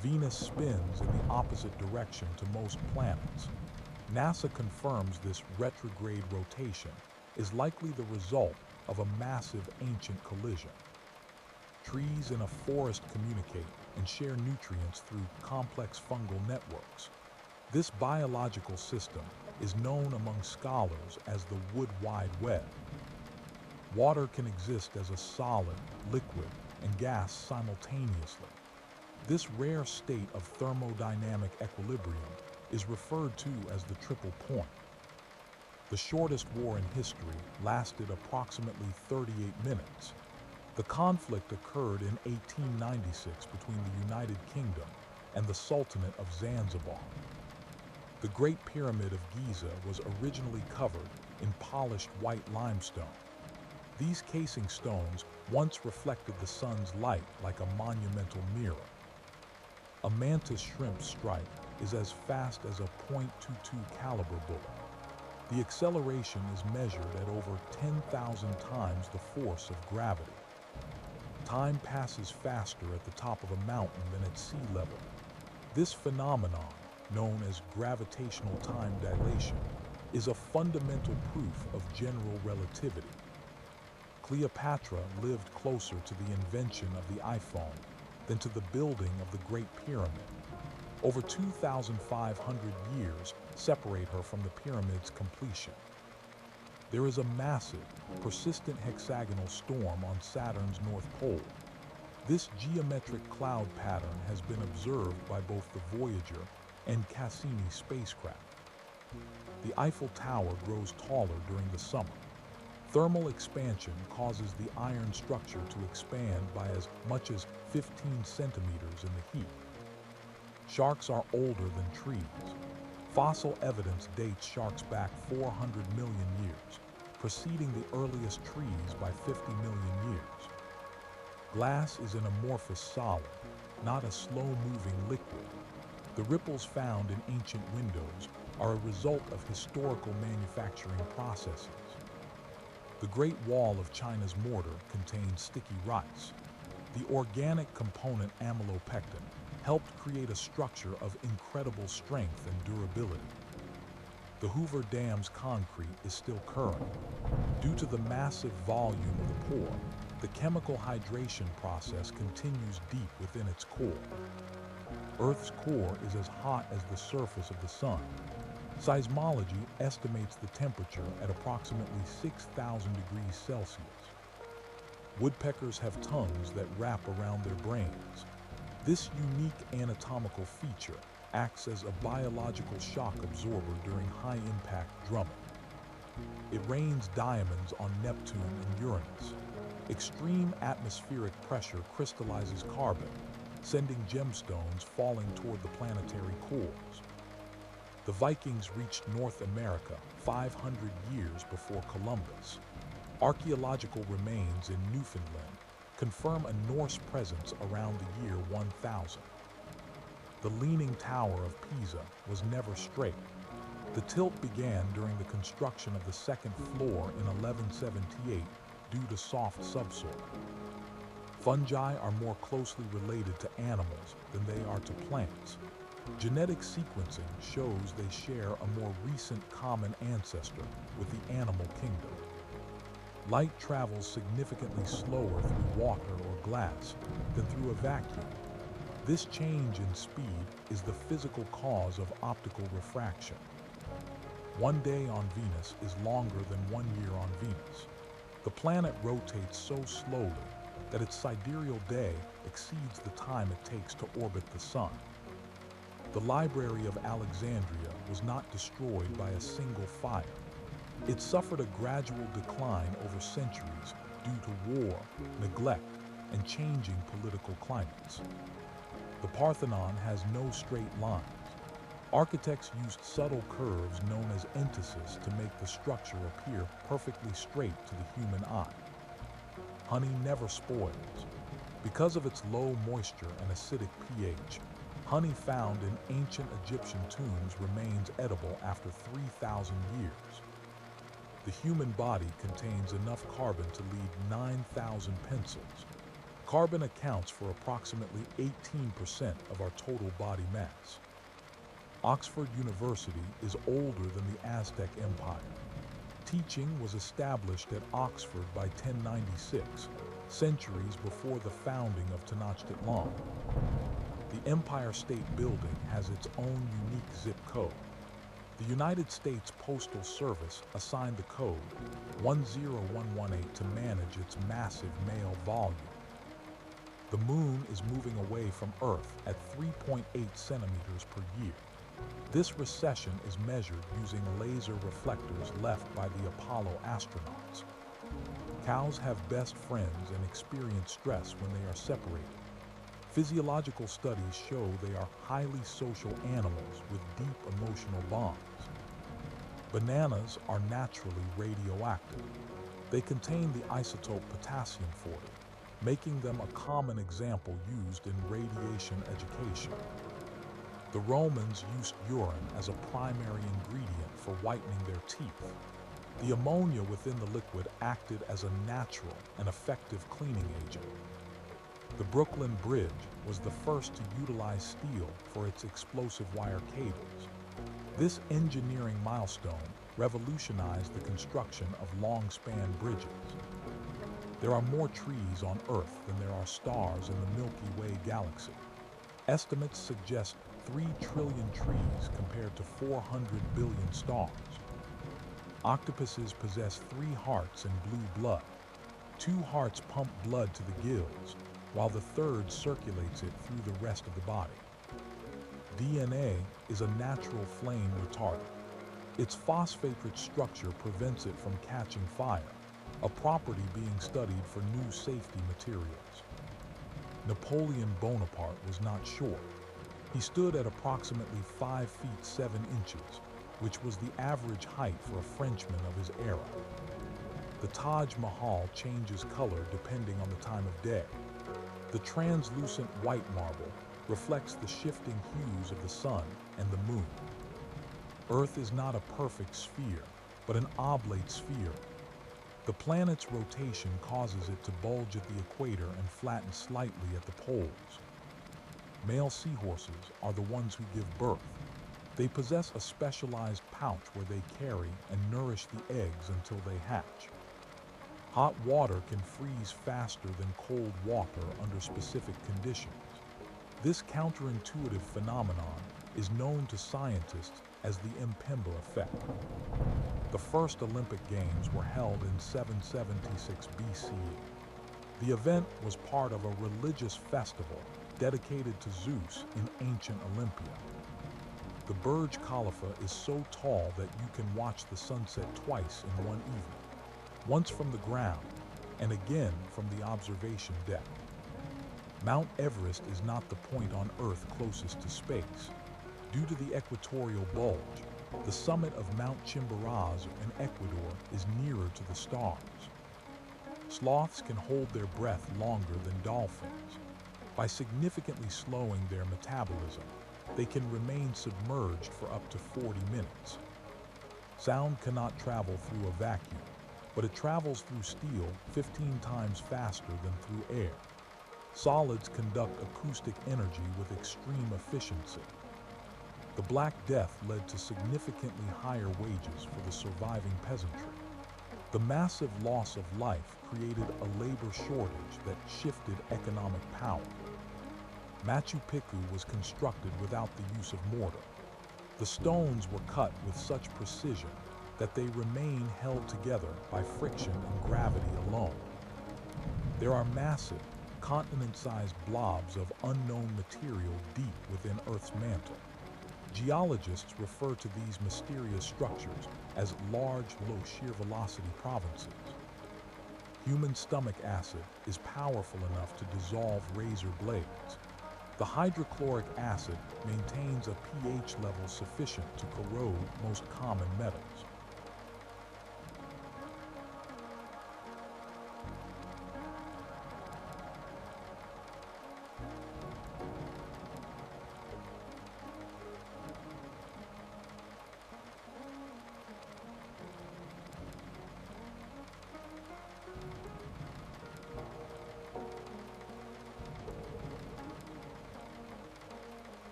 Venus spins in the opposite direction to most planets. NASA confirms this retrograde rotation is likely the result of a massive ancient collision. Trees in a forest communicate and share nutrients through complex fungal networks. This biological system is known among scholars as the Wood Wide Web. Water can exist as a solid, liquid, and gas simultaneously. This rare state of thermodynamic equilibrium is referred to as the triple point. The shortest war in history lasted approximately 38 minutes. The conflict occurred in 1896 between the United Kingdom and the Sultanate of Zanzibar. The Great Pyramid of Giza was originally covered in polished white limestone. These casing stones once reflected the sun's light like a monumental mirror. A mantis shrimp strike is as fast as a .22 caliber bullet. The acceleration is measured at over 10,000 times the force of gravity. Time passes faster at the top of a mountain than at sea level. This phenomenon, known as gravitational time dilation, is a fundamental proof of general relativity. Cleopatra lived closer to the invention of the iPhone than to the building of the Great Pyramid. Over 2,500 years separate her from the pyramid's completion. There is a massive, persistent hexagonal storm on Saturn's North Pole. This geometric cloud pattern has been observed by both the Voyager and Cassini spacecraft. The Eiffel Tower grows taller during the summer. Thermal expansion causes the iron structure to expand by as much as 15 centimeters in the heat. Sharks are older than trees. Fossil evidence dates sharks back 400 million years, preceding the earliest trees by 50 million years. Glass is an amorphous solid, not a slow-moving liquid. The ripples found in ancient windows are a result of historical manufacturing processes. The Great Wall of China's mortar contains sticky rice. The organic component amylopectin helped create a structure of incredible strength and durability. The Hoover Dam's concrete is still current. Due to the massive volume of the pore, the chemical hydration process continues deep within its core. Earth's core is as hot as the surface of the sun. Seismology estimates the temperature at approximately 6,000 degrees Celsius. Woodpeckers have tongues that wrap around their brains. This unique anatomical feature acts as a biological shock absorber during high-impact drumming. It rains diamonds on Neptune and Uranus. Extreme atmospheric pressure crystallizes carbon, sending gemstones falling toward the planetary cores. The Vikings reached North America 500 years before Columbus. Archaeological remains in Newfoundland confirm a Norse presence around the year 1000. The Leaning Tower of Pisa was never straight. The tilt began during the construction of the second floor in 1178 due to soft subsoil. Fungi are more closely related to animals than they are to plants. Genetic sequencing shows they share a more recent common ancestor with the animal kingdom. Light travels significantly slower through water or glass than through a vacuum. This change in speed is the physical cause of optical refraction. One day on Venus is longer than 1 year on Venus. The planet rotates so slowly that its sidereal day exceeds the time it takes to orbit the Sun. The Library of Alexandria was not destroyed by a single fire. It suffered a gradual decline over centuries due to war, neglect, and changing political climates. The Parthenon has no straight lines. Architects used subtle curves known as entasis to make the structure appear perfectly straight to the human eye. Honey never spoils. Because of its low moisture and acidic pH, honey found in ancient Egyptian tombs remains edible after 3,000 years. The human body contains enough carbon to lead 9,000 pencils. Carbon accounts for approximately 18% of our total body mass. Oxford University is older than the Aztec Empire. Teaching was established at Oxford by 1096, centuries before the founding of Tenochtitlan. The Empire State Building has its own unique zip code. The United States Postal Service assigned the code 10118 to manage its massive mail volume. The Moon is moving away from Earth at 3.8 centimeters per year. This recession is measured using laser reflectors left by the Apollo astronauts. Cows have best friends and experience stress when they are separated. Physiological studies show they are highly social animals with deep emotional bonds. Bananas are naturally radioactive. They contain the isotope potassium-40, making them a common example used in radiation education. The Romans used urine as a primary ingredient for whitening their teeth. The ammonia within the liquid acted as a natural and effective cleaning agent. The Brooklyn Bridge was the first to utilize steel for its explosive wire cables. This engineering milestone revolutionized the construction of long-span bridges. There are more trees on Earth than there are stars in the Milky Way galaxy. Estimates suggest 3 trillion trees compared to 400 billion stars. Octopuses possess 3 hearts and blue blood. 2 hearts pump blood to the gills, while the third circulates it through the rest of the body. DNA is a natural flame retardant. Its phosphate-rich structure prevents it from catching fire, a property being studied for new safety materials. Napoleon Bonaparte was not short. He stood at approximately 5 feet 7 inches, which was the average height for a Frenchman of his era. The Taj Mahal changes color depending on the time of day. The translucent white marble reflects the shifting hues of the sun and the moon. Earth is not a perfect sphere, but an oblate sphere. The planet's rotation causes it to bulge at the equator and flatten slightly at the poles. Male seahorses are the ones who give birth. They possess a specialized pouch where they carry and nourish the eggs until they hatch. Hot water can freeze faster than cold water under specific conditions. This counterintuitive phenomenon is known to scientists as the Mpemba effect. The first Olympic Games were held in 776 BCE. The event was part of a religious festival dedicated to Zeus in ancient Olympia. The Burj Khalifa is so tall that you can watch the sunset twice in one evening, once from the ground and again from the observation deck. Mount Everest is not the point on Earth closest to space. Due to the equatorial bulge, the summit of Mount Chimborazo in Ecuador is nearer to the stars. Sloths can hold their breath longer than dolphins. By significantly slowing their metabolism, they can remain submerged for up to 40 minutes. Sound cannot travel through a vacuum, but it travels through steel 15 times faster than through air. Solids conduct acoustic energy with extreme efficiency. The Black Death led to significantly higher wages for the surviving peasantry. The massive loss of life created a labor shortage that shifted economic power. Machu Picchu was constructed without the use of mortar. The stones were cut with such precision that they remain held together by friction and gravity alone. There are massive, continent-sized blobs of unknown material deep within Earth's mantle. Geologists refer to these mysterious structures as large, low-shear velocity provinces. Human stomach acid is powerful enough to dissolve razor blades. The hydrochloric acid maintains a pH level sufficient to corrode most common metals.